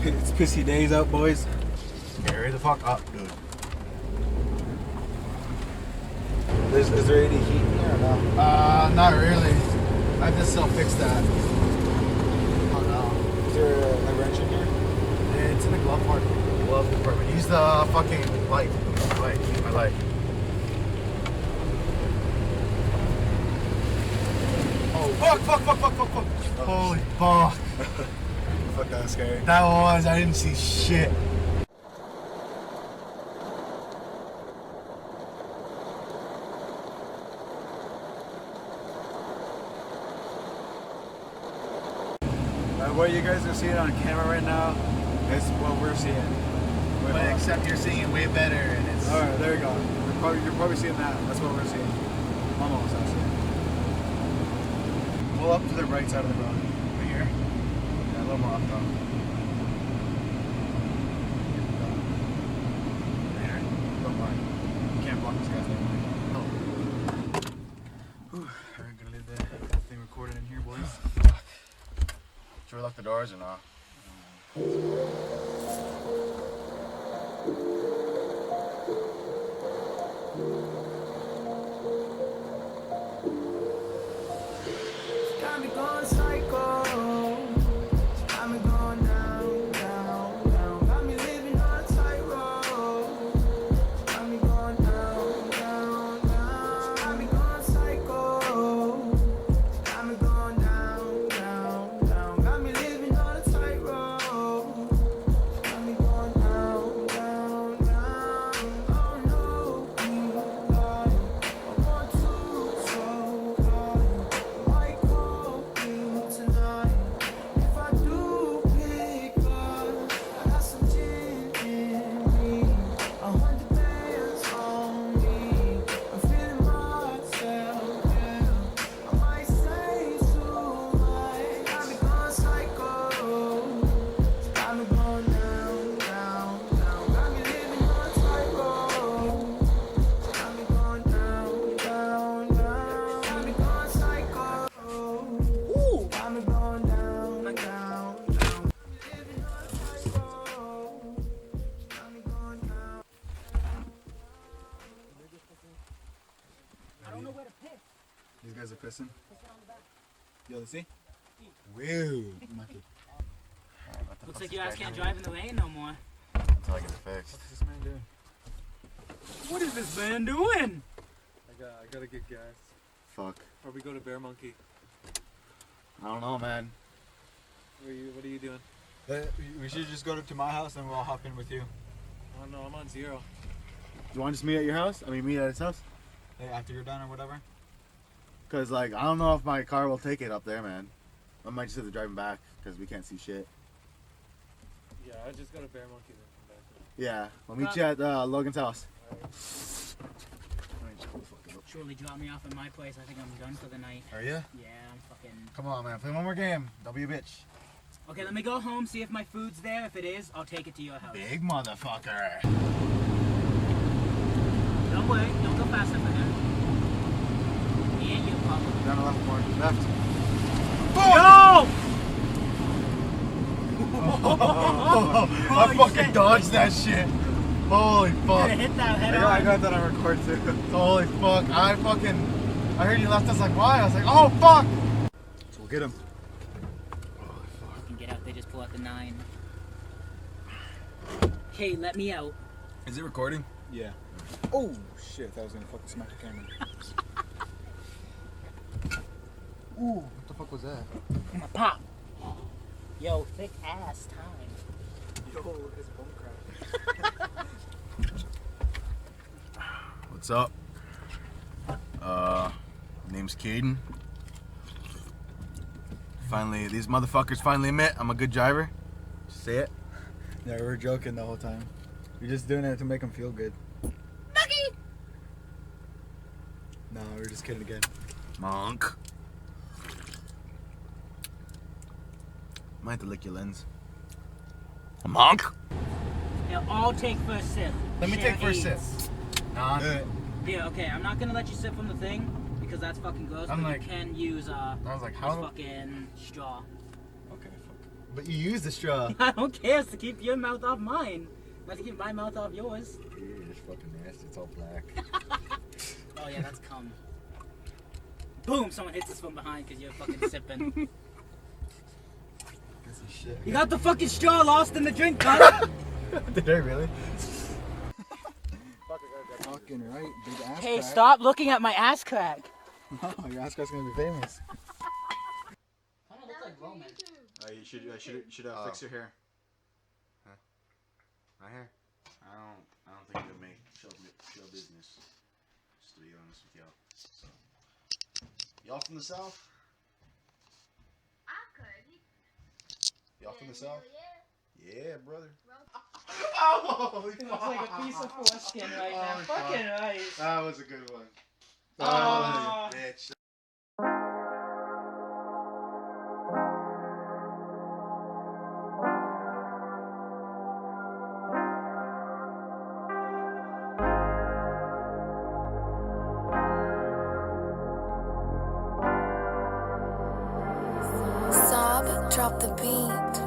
It's pissy days out, boys. Hurry the fuck up, dude. Is there any heat in here or no? Not really. I just still fix that. Oh no. Is there a wrench in here? Yeah, it's in the glove compartment. Use the fucking light. Use my light. Oh, fuck. Holy fuck. Fuck, that was scary. I didn't see shit. What you guys are seeing on camera right now is what we're seeing. But except you're seeing it way better and it's... Alright, there you go. You're probably seeing that. That's what we're seeing. Almost, actually. Pull up to the right side of the road. Right here? Yeah, a little more up though. There. Don't worry. You can't block this guy's name. Oh. Alright, gonna leave the thing recorded in here, boys. Should we lock the doors or not? Got me going psycho. Got me going down, down, down. Got me living on a tightrope. Got me going down, down, down. Got me going psycho. Got me going down, down, down. Got me living on a tightrope. Got me going down, down, down. Oh no, I want to so bad. Might call you tonight. If I do pick up, I got some gin in me. 100 bands on me. I'm feeling myself, yeah. I might say too much. Got me going psycho. Got me going down, down, down. Got me living on a tightrope. Got me going down, down, down. Got me going psycho. Got me going down, down, down. Living on a tightrope. Got me going down. I don't know where to piss. These guys are pissing. Yo, let's see. Weird. Monkey. Looks like you guys can't drive in the lane no more. Until I get it fixed. What's this man doing? What is this man doing? I gotta get gas. Fuck. Or we go to Bear Monkey. I don't know, man. What are you doing? We should just go to my house and we'll all hop in with you. Oh no, I'm on zero. You want to just meet at your house? I mean, meet at his house? Hey, after you're done or whatever? Because, like, I don't know if my car will take it up there, man. I might just have to drive him back because we can't see shit. Yeah, I just go to Bear Monkey then come back. Yeah, we'll meet you at Logan's house. Surely drop me off at my place. I think I'm done for the night. Are you? Yeah, I'm fucking... Come on, man. Play one more game. Don't be a bitch. Okay, let me go home, see if my food's there. If it is, I'll take it to your house. Big motherfucker. Don't worry, don't go fast enough for him. And you, Papa. Down the left more. Left. Go! I fucking dodged that shit. Holy You're fuck. gonna hit that head I on. got that on record too. Holy fuck. I heard you left us like, why? I was like, oh fuck. So we'll get him. You can get out there, just pull out the 9. Hey, let me out. Is it recording? Yeah. Oh shit! That was gonna fucking smack the camera. Ooh, what the fuck was that? Pop. Yo, thick ass time. Yo, his bone crack. What's up? Name's Kaiden. Finally, these motherfuckers finally admit I'm a good driver. Just say it. Yeah, we were joking the whole time. We're just doing it to make him feel good. Bucky! No, we were just kidding again. Monk. Might have to lick your lens. Monk. They'll all take first sip. Let me Share take first sip. AIDS. Nah. Yeah, okay, I'm not gonna let you sip from the thing because that's fucking gross. I'm but like- you can use I was like, this how? fucking straw. Okay, fuck. But you use the straw. I don't care. It's to keep your mouth off mine. Not to keep my mouth off yours. You're just fucking nasty. It's all black. Oh yeah, that's cum. Boom! Someone hits us from behind because you're fucking sipping. That's some shit. You got the fucking straw lost in the drink cup. Did I really? Fucking right, big ass Hey, crack. stop looking at my ass crack. No, your ass crack's gonna be famous. I don't look like Roman. You should fix your hair. Huh? My hair? I don't think it'll make show business. Just to be honest with y'all. So, y'all from the south? I could. Y'all from the south? Yeah. Yeah, brother. It looks like a piece of foreskin right now. Fucking right. That was a good one. Aw. Bitch. Sob, drop the beat.